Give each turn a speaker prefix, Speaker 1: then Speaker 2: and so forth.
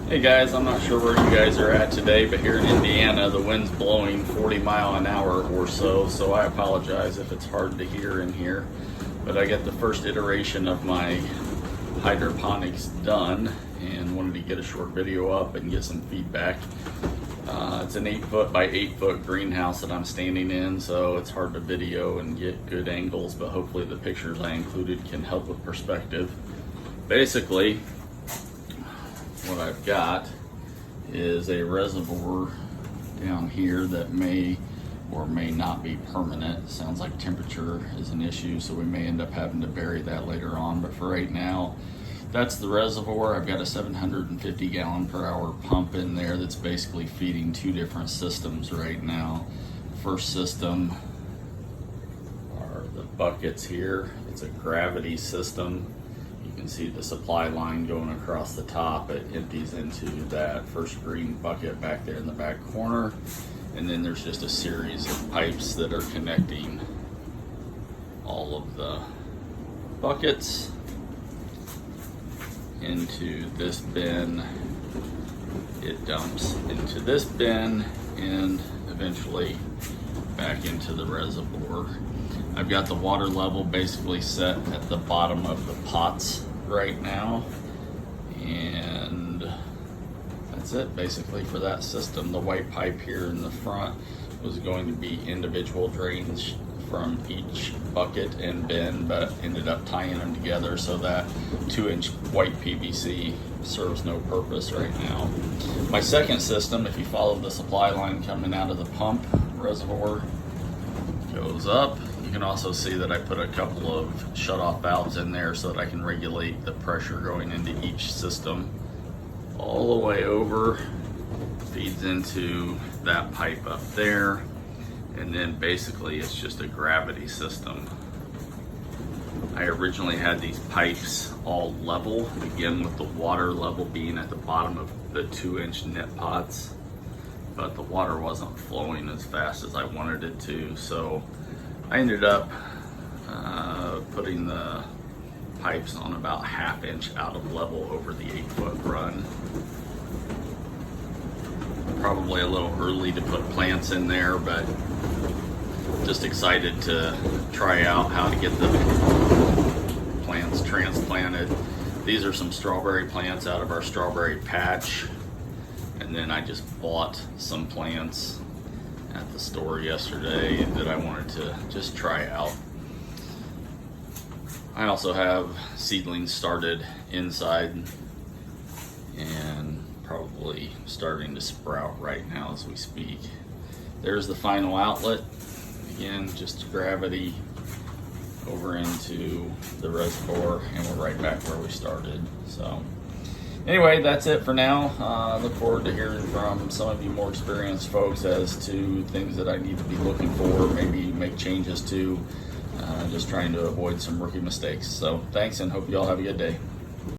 Speaker 1: Hey guys, I'm not sure where you guys are at today, but here in Indiana, the wind's blowing 40 mile an hour or so I apologize if it's hard to hear in here. But I got the first iteration of my hydroponics done and wanted to get a short video up and get some feedback. It's an 8-foot by 8-foot greenhouse that I'm standing in, so it's hard to video and get good angles, but hopefully the pictures I included can help with perspective. Basically, what I've got is a reservoir down here that may or may not be permanent. Sounds like temperature is an issue, so we may end up having to bury that later on, but for right now, that's the reservoir. I've got a 750 gallon per hour pump in there that's basically feeding two different systems right now. First system are the buckets here. It's a gravity system. You can see the supply line going across the top. It empties into that first green bucket back there in the back corner. And then there's just a series of pipes that are connecting all of the buckets into this bin. It dumps into this bin and eventually back into the reservoir. I've got the water level basically set at the bottom of the pots right now, and that's it basically for that system. The white pipe here in the front was going to be individual drains from each bucket and bin, but ended up tying them together so that 2-inch white PVC serves no purpose right now. My second system, if you follow the supply line coming out of the pump reservoir, goes up. You can also see that I put a couple of shut-off valves in there so that I can regulate the pressure going into each system. All the way over, feeds into that pipe up there, and then basically it's just a gravity system. I originally had these pipes all level, again with the water level being at the bottom of the 2-inch net pots, but the water wasn't flowing as fast as I wanted it to, so I ended up putting the pipes on about 1/2 inch out of level over the 8-foot run. Probably a little early to put plants in there, but just excited to try out how to get the plants transplanted. These are some strawberry plants out of our strawberry patch, and then I just bought some plants at the store yesterday that I wanted to just try out. I also have seedlings started inside and probably starting to sprout right now as we speak. There's the final outlet. Again, just gravity over into the reservoir, and we're right back where we started. So anyway, that's it for now. I look forward to hearing from some of you more experienced folks as to things that I need to be looking for, maybe make changes to, just trying to avoid some rookie mistakes. So thanks, and hope you all have a good day.